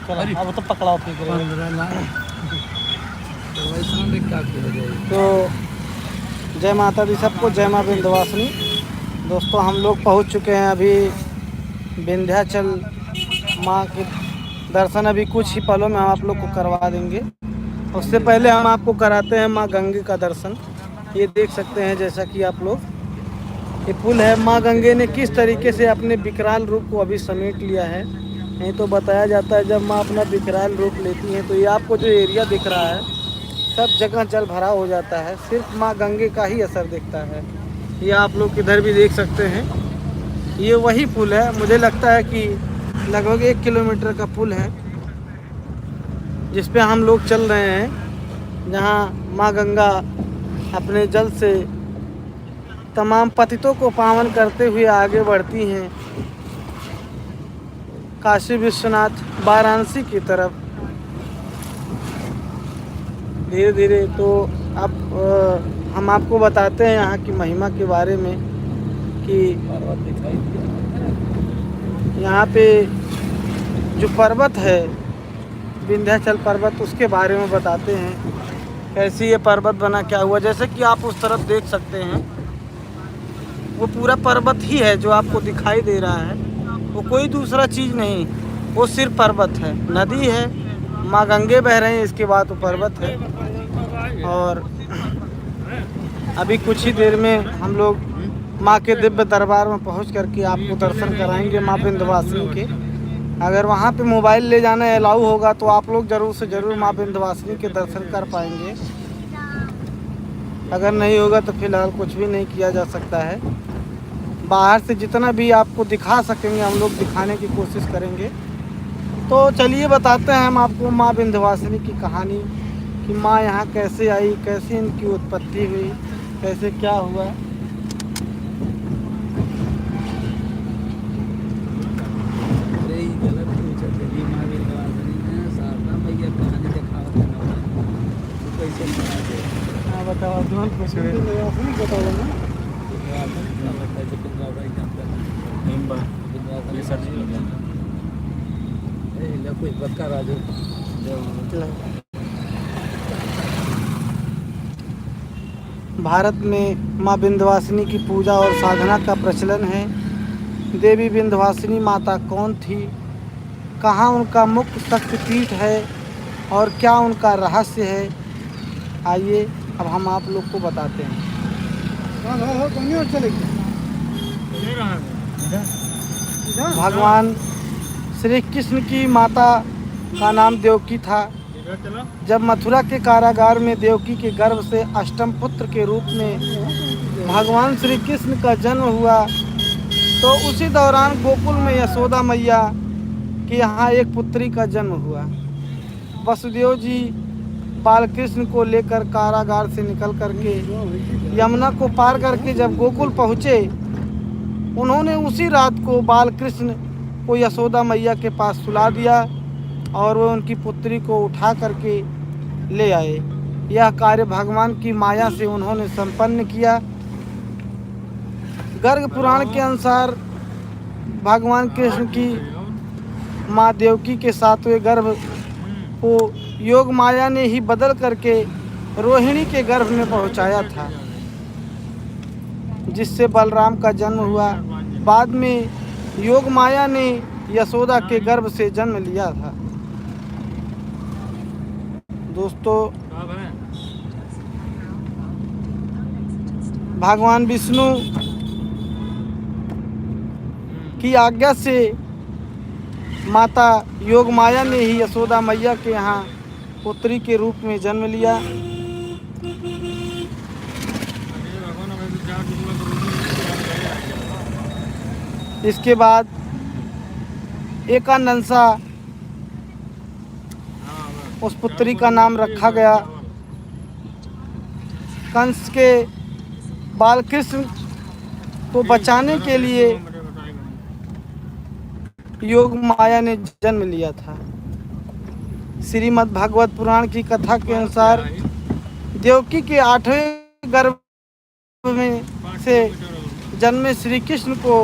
चलो अब तो पकड़ाओ ठीक है। 15 लाख तो जय माता दी सबको, जय माँ विंध्यवासिनी। दोस्तों हम लोग पहुंच चुके हैं अभी विंध्याचल माँ के दर्शन अभी कुछ ही पलों में हम आप लोग को करवा देंगे। उससे पहले हम आपको कराते हैं माँ गंगे का दर्शन। ये देख सकते हैं जैसा कि आप लोग, ये पुल है। माँ गंगे ने किस तरीके से अपने विकराल रूप को अभी समेट लिया है। नहीं तो बताया जाता है जब माँ अपना विकराल रूप लेती हैं तो ये आपको जो एरिया दिख रहा है सब जगह जल भरा हो जाता है। सिर्फ माँ गंगे का ही असर दिखता है। ये आप लोग इधर भी देख सकते हैं, ये वही पुल है। मुझे लगता है कि लगभग 1 किलोमीटर का पुल है जिस पे हम लोग चल रहे हैं, जहाँ माँ गंगा अपने जल से तमाम पतितों को पावन करते हुए आगे बढ़ती हैं काशी विश्वनाथ वाराणसी की तरफ धीरे धीरे। तो अब हम आपको बताते हैं यहाँ की महिमा के बारे में कि यहाँ पे जो पर्वत है विंध्याचल पर्वत, उसके बारे में बताते हैं कैसे ये पर्वत बना, क्या हुआ। जैसे कि आप उस तरफ देख सकते हैं वो पूरा पर्वत ही है जो आपको दिखाई दे रहा है, वो कोई दूसरा चीज़ नहीं, वो सिर्फ पर्वत है। नदी है, माँ गंगे बह रहे हैं, इसके बाद वो पर्वत है। और अभी कुछ ही देर में हम लोग माँ के दिव्य दरबार में पहुँच करके आपको दर्शन कराएंगे माँ विंध्यवासिनी के। अगर वहाँ पे मोबाइल ले जाना अलाउ होगा तो आप लोग ज़रूर से ज़रूर माँ विंध्यवासिनी के दर्शन कर पाएंगे। अगर नहीं होगा तो फिलहाल कुछ भी नहीं किया जा सकता है। बाहर से जितना भी आपको दिखा सकेंगे हम लोग दिखाने की कोशिश करेंगे। तो चलिए बताते हैं हम आपको माँ विंध्यवासिनी की कहानी कि माँ यहाँ कैसे आई, कैसे इनकी उत्पत्ति हुई, कैसे क्या हुआ। हाँ बताओ, तुरंत कुछ बताओ ना। भारत में माँ विंध्यवासिनी की पूजा और साधना का प्रचलन है। देवी विंध्यवासिनी माता कौन थी, कहाँ उनका मुख्य शक्तिपीठ है और क्या उनका रहस्य है, आइए अब हम आप लोग को बताते हैं। भगवान श्री कृष्ण की माता का नाम देवकी था। जब मथुरा के कारागार में देवकी के गर्भ से अष्टम पुत्र के रूप में भगवान श्री कृष्ण का जन्म हुआ तो उसी दौरान गोकुल में यशोदा मैया के यहाँ एक पुत्री का जन्म हुआ। वसुदेव जी बालकृष्ण को लेकर कारागार से निकल करके यमुना को पार करके जब गोकुल पहुँचे, उन्होंने उसी रात को बालकृष्ण को यशोदा मैया के पास सुला दिया और वो उनकी पुत्री को उठा करके ले आए। यह कार्य भगवान की माया से उन्होंने संपन्न किया। गर्ग पुराण के अनुसार भगवान कृष्ण की माँ देवकी के 7वें गर्भ को योग माया ने ही बदल करके रोहिणी के गर्भ में पहुंचाया था, जिससे बलराम का जन्म हुआ। बाद में योग माया ने यशोदा के गर्भ से जन्म लिया था। दोस्तों भगवान विष्णु की आज्ञा से माता योग माया ने ही यशोदा मैया के यहाँ पुत्री के रूप में जन्म लिया। इसके बाद एकानंसा उस पुत्री का नाम रखा गया। कंस के बालकृष्ण को बचाने के लिए योग माया ने जन्म लिया था। श्रीमद् भागवत पुराण की कथा के अनुसार देवकी के 8वें गर्भ में से जन्मे श्री कृष्ण को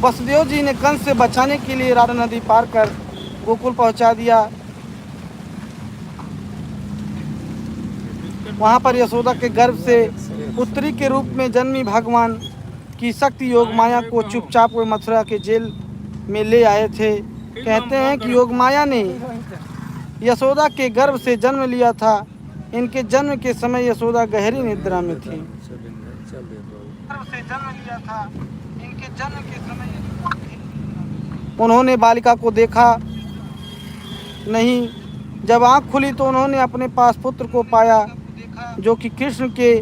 वसुदेव जी ने कंस से बचाने के लिए राधा नदी पार कर गोकुल पहुंचा दिया। वहां पर यशोदा के गर्भ से पुत्री के रूप में जन्मी भगवान की शक्ति योग माया को चुपचाप वे मथुरा के जेल में ले आए थे। कहते हैं कि योग माया ने यशोदा के गर्भ से जन्म लिया था। इनके जन्म के समय यशोदा गहरी निद्रा में थी। उन्होंने बालिका को देखा नहीं। जब आंख खुली तो उन्होंने अपने पास पुत्र को पाया जो कि कृष्ण के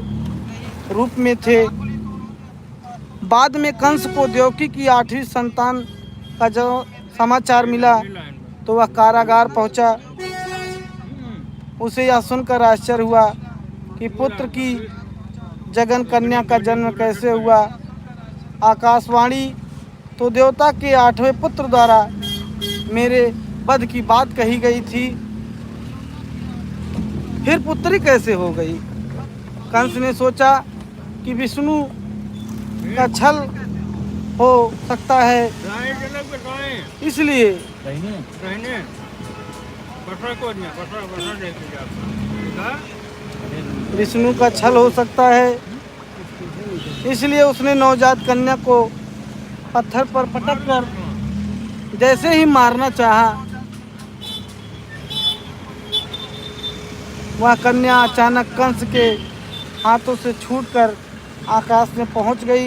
रूप में थे। बाद में कंस को देवकी की 8वीं संतान का जो समाचार मिला तो वह कारागार पहुंचा। उसे यह सुनकर आश्चर्य हुआ कि पुत्र की जगन कन्या का जन्म कैसे हुआ। आकाशवाणी तो देवता के 8वें पुत्र द्वारा मेरे वध की बात कही गई थी, फिर पुत्री कैसे हो गई। कंस ने सोचा कि विष्णु का छल हो सकता है, इसलिए विष्णु का छल हो सकता है, इसलिए उसने नवजात कन्या को पत्थर पर पटक कर जैसे ही मारना चाहा, वह कन्या अचानक कंस के हाथों से छूटकर आकाश में पहुंच गई।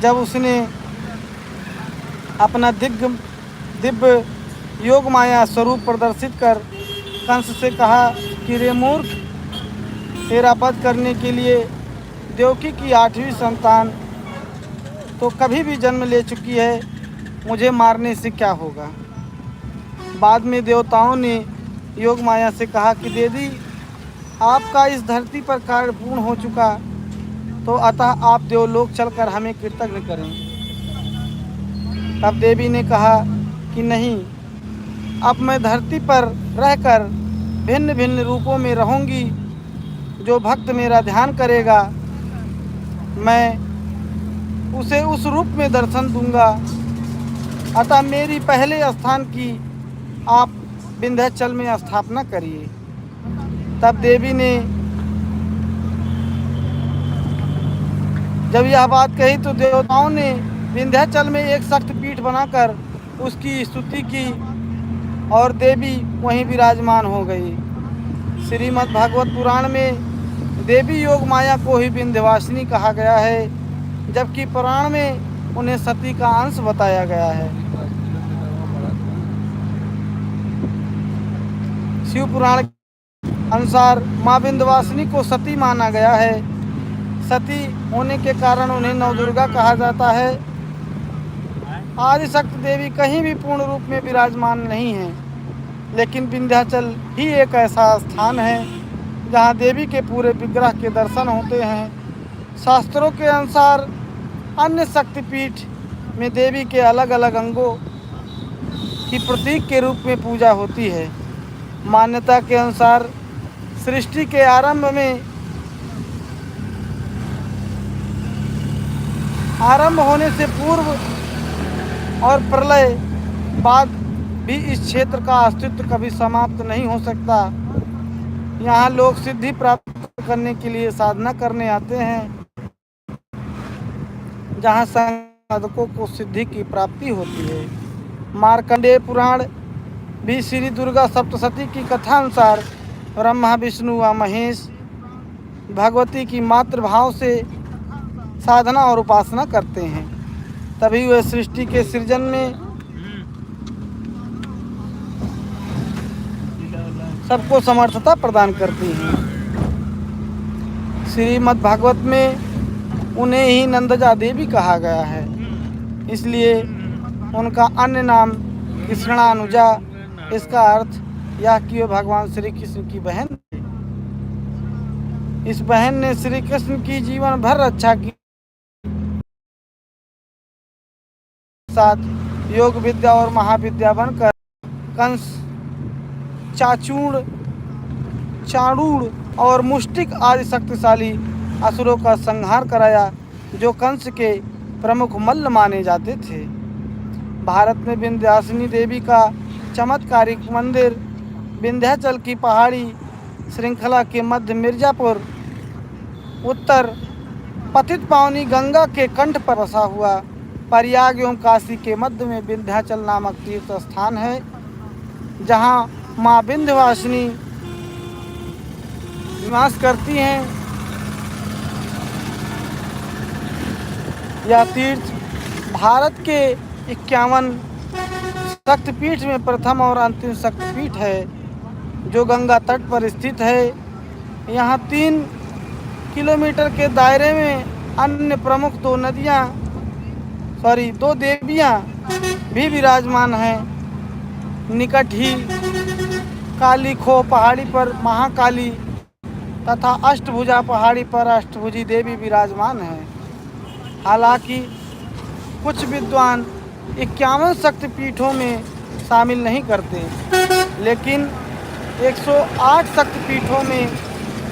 जब उसने अपना दिव्य योग माया स्वरूप प्रदर्शित कर कंस से कहा कि रे मूर्ख, तेरा वध करने के लिए देवकी की 8वीं संतान तो कभी भी जन्म ले चुकी है, मुझे मारने से क्या होगा। बाद में देवताओं ने योग माया से कहा कि देवी, आपका इस धरती पर कार्य पूर्ण हो चुका, तो अतः आप देवलोक चलकर हमें कृतज्ञ करें। तब देवी ने कहा कि नहीं, अब मैं धरती पर रहकर भिन्न भिन्न रूपों में रहूंगी। जो भक्त मेरा ध्यान करेगा मैं उसे उस रूप में दर्शन दूंगा। अतः मेरी पहले स्थान की आप विंध्याचल में स्थापना करिए। तब देवी ने जब यह बात कही तो देवताओं ने विंध्याचल में एक शक्तिपीठ बनाकर उसकी स्तुति की और देवी वहीं विराजमान हो गई। श्रीमद् भागवत पुराण में देवी योग माया को ही विंध्यवासिनी कहा गया है, जबकि पुराण में उन्हें सती का अंश बताया गया है। शिव पुराण के अनुसार माँ विंध्यवासिनी को सती माना गया है। सती होने के कारण उन्हें नवदुर्गा कहा जाता है। आदिशक्ति देवी कहीं भी पूर्ण रूप में विराजमान नहीं है, लेकिन विंध्याचल ही एक ऐसा स्थान है जहाँ देवी के पूरे विग्रह के दर्शन होते हैं। शास्त्रों के अनुसार अन्य शक्तिपीठ में देवी के अलग अलग अंगों की प्रतीक के रूप में पूजा होती है। मान्यता के अनुसार सृष्टि के आरंभ होने से पूर्व और प्रलय बाद भी इस क्षेत्र का अस्तित्व कभी समाप्त नहीं हो सकता। यहाँ लोग सिद्धि प्राप्त करने के लिए साधना करने आते हैं, जहाँ साधकों को सिद्धि की प्राप्ति होती है। मार्कंडेय पुराण भी श्री दुर्गा सप्तशती की कथा अनुसार ब्रह्मा विष्णु व महेश भगवती की मातृभाव से साधना और उपासना करते हैं, तभी वह सृष्टि के सृजन में सबको समर्थता प्रदान करती हैं। श्रीमद् भागवत में उन्हें ही नंदजा देवी कहा गया है, इसलिए उनका अन्य नाम कृष्णानुजा। इसका अर्थ यह कि वे भगवान श्री कृष्ण की बहन थी। इस बहन ने श्री कृष्ण की जीवन भर रक्षा की, साथ योग विद्या और महाविद्या बनकर कंस, चाणूर और मुष्टिक आदि शक्तिशाली असुरों का संहार कराया, जो कंस के प्रमुख मल्ल माने जाते थे। भारत में विंध्यवासिनी देवी का चमत्कारिक मंदिर विंध्याचल की पहाड़ी श्रृंखला के मध्य मिर्ज़ापुर उत्तर पतित पावनी गंगा के कंठ पर बसा हुआ प्रयाग एवं काशी के मध्य में विंध्याचल नामक तीर्थ स्थान है, जहां मां विंध्यवासिनी निवास करती हैं। यह तीर्थ भारत के 51 शक्तिपीठ में प्रथम और अंतिम शक्तिपीठ है, जो गंगा तट पर स्थित है। यहाँ 3 किलोमीटर के दायरे में अन्य प्रमुख दो देवियाँ भी विराजमान हैं। निकट ही काली खो पहाड़ी पर महाकाली तथा अष्टभुजा पहाड़ी पर अष्टभुजी देवी विराजमान है। हालांकि कुछ विद्वान 51 शक्तिपीठों में शामिल नहीं करते, लेकिन 108 शक्तिपीठों में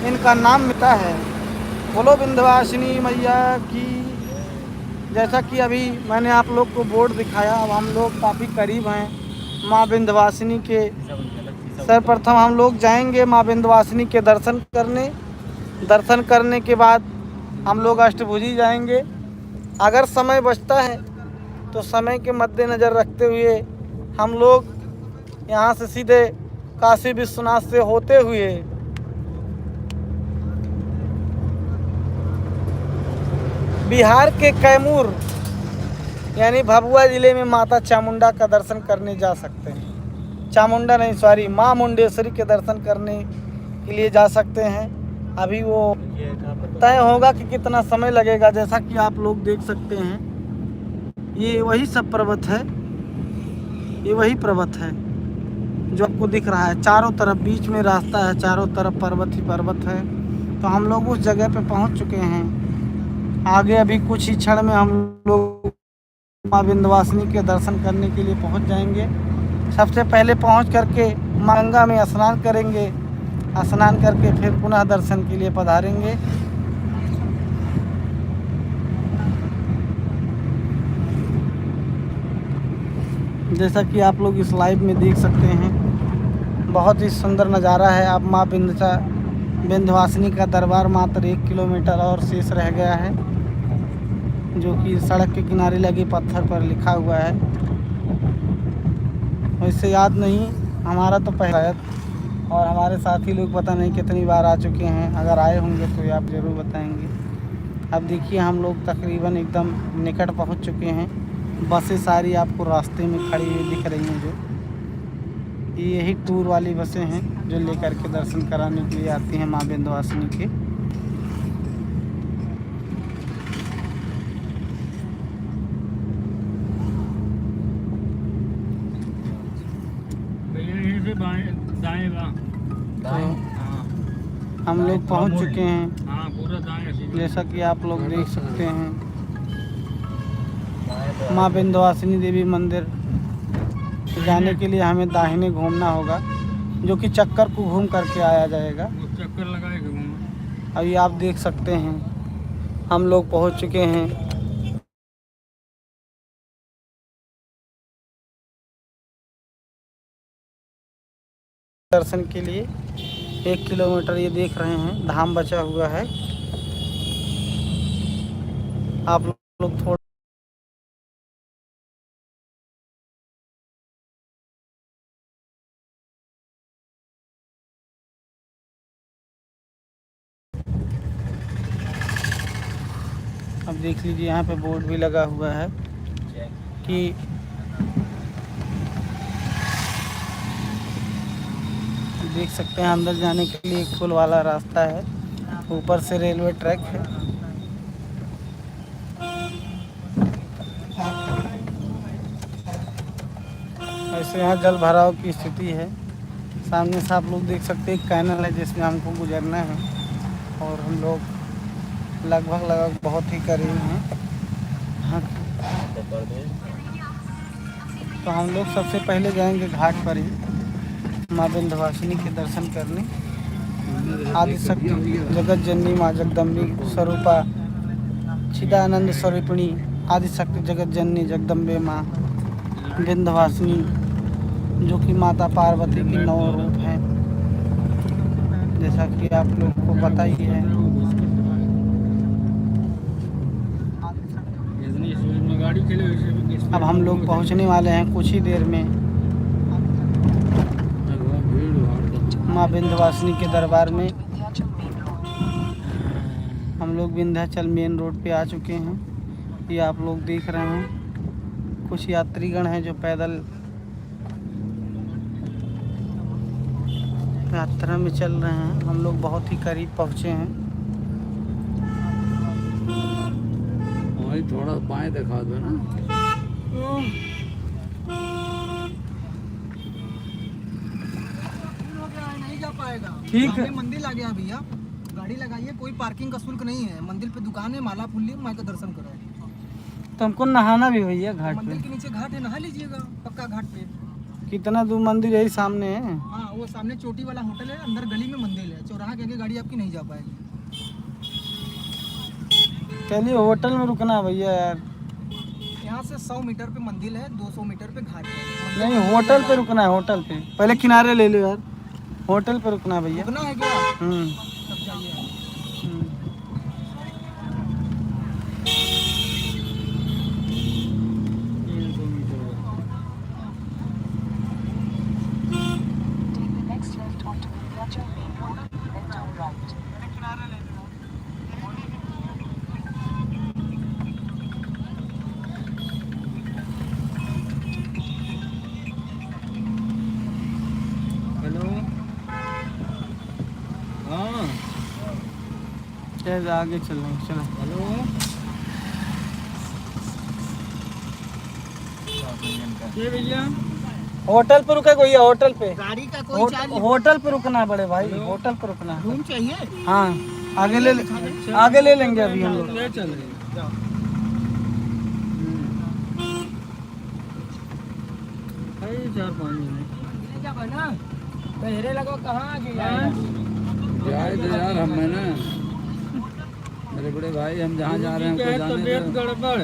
इनका नाम मिलता है। बोलो विंध्यवासिनी मैया की। जैसा कि अभी मैंने आप लोग को बोर्ड दिखाया, अब हम लोग काफ़ी करीब हैं माँ विंध्यवासिनी के। सर्वप्रथम हम लोग जाएंगे माँ विंध्यवासिनी के दर्शन करने। दर्शन करने के बाद हम लोग अष्टभुजी जाएंगे। अगर समय बचता है तो समय के मद्देनज़र रखते हुए हम लोग यहाँ से सीधे काशी विश्वनाथ से होते हुए बिहार के कैमूर यानी भभुआ ज़िले में माता चामुंडा का दर्शन करने जा सकते हैं। चामुंडा नहीं, सॉरी, माँ मुंडेश्वरी के दर्शन करने के लिए जा सकते हैं। अभी वो तय होगा कि कितना समय लगेगा। जैसा कि आप लोग देख सकते हैं, ये वही सब पर्वत है, ये वही पर्वत है जो आपको दिख रहा है। चारों तरफ बीच में रास्ता है, चारों तरफ पर्वत ही पर्वत है। तो हम लोग उस जगह पे पहुंच चुके हैं। आगे अभी कुछ ही क्षण में हम लोग माँ विंध्यवासिनी के दर्शन करने के लिए पहुंच जाएंगे। सबसे पहले पहुंच करके माँ गंगा में स्नान करेंगे। स्नान करके फिर पुनः दर्शन के लिए पधारेंगे। जैसा कि आप लोग इस लाइव में देख सकते हैं, बहुत ही सुंदर नज़ारा है। अब माँ विंध्यवासिनी का दरबार मात्र 1 किलोमीटर और शेष रह गया है, जो कि सड़क के किनारे लगे पत्थर पर लिखा हुआ है। वैसे याद नहीं, हमारा तो पहला, और हमारे साथी लोग पता नहीं कितनी बार आ चुके हैं। अगर आए होंगे तो आप ज़रूर बताएंगे। अब देखिए हम लोग तकरीबन एकदम निकट पहुंच चुके हैं। बसें सारी आपको रास्ते में खड़ी हुई दिख रही हैं, जो यही टूर वाली बसें हैं जो लेकर के दर्शन कराने के लिए आती हैं माँ विंध्यवासिनी के। हम लोग पहुंच चुके हैं। जैसा कि आप लोग देख सकते हैं, माँ विंध्यवासिनी देवी मंदिर जाने के लिए हमें दाहिने घूमना होगा, जो कि चक्कर को घूम करके आया जाएगा। चक्कर लगाए घूमना। अभी आप देख सकते हैं हम लोग पहुंच चुके हैं। दर्शन के लिए 1 किलोमीटर ये देख रहे हैं धाम बचा हुआ है। आप लोग थोड़ा अब देख लीजिए, यहाँ पे बोर्ड भी लगा हुआ है कि देख सकते हैं अंदर जाने के लिए एक पुल वाला रास्ता है, ऊपर से रेलवे ट्रैक है। ऐसे यहाँ जल भराव की स्थिति है। सामने से आप लोग देख सकते हैं एक कैनल है जिसमें हमको गुजरना है, और हम लोग लगभग बहुत ही करीब हैं। हाँ, तो हम लोग सबसे पहले जाएंगे घाट पर ही माँ विंध्यवासिनी के दर्शन करने। आदिशक्ति जगत जननी माँ जगदम्बी स्वरूपा चिदानंद स्वरूपिणी आदिशक्ति जगत जननी जगदम्बे माँ विंध्यवासिनी, जो कि माता पार्वती की 9 रूप हैं, जैसा कि आप लोग को पता ही है। अब हम लोग पहुंचने वाले हैं कुछ ही देर में माँ विंध्यवासिनी के दरबार में। हम लोग विंध्याचल मेन रोड पे आ चुके हैं। ये आप लोग देख रहे हैं कुछ यात्रीगण हैं जो पैदल यात्रा में चल रहे हैं। हम लोग बहुत ही करीब पहुँचे हैं। वही थोड़ा बाएं दिखा दो ना। नहीं जा पाएगा। ठीक है। मंदिर आ गया भैया, गाड़ी लगाइए, कोई पार्किंग का शुल्क नहीं है। मंदिर पे दुकान है, माला फूल माँ का दर्शन करो। तो हमको नहाना भी भैया घाट पे। मंदिर के नीचे घाट है, नहा लीजिएगा पक्का घाट पे। कितना दूर मंदिर यही सामने है? हाँ, वो सामने चोटी वाला होटल है, अंदर गली में मंदिर है। चौराहा के आगे गाड़ी आपकी नहीं जा पाएगी। चलिए होटल में रुकना है भैया यार। यहाँ से 100 मीटर पे मंदिर है, 200 मीटर पे घाट है। नहीं, होटल पे रुकना है। होटल पे पहले किनारे ले लो यार। होटल पे रुकना है भैया। रुकना है क्या? हम्म। तब जाइए। हेलो, हाँ चल आगे चल रहे हैं, चलो। हेलो। ये भैया होटल पे रुके भैया, होटल पे। गाड़ी का कोई चार्ज होटल पे रुकना है बड़े भाई, होटल पे रुकना है। रूम चाहिए? हाँ, आगे ले लेंगे अभी हम लोग। ले चल रही जाओ। 4-5 मिनट पहरे लगो कहाँ जाए तो यार। हम है ना मेरे बड़े भाई, हम जहाँ जा रहे हैं हमको जाने दो। गड़बड़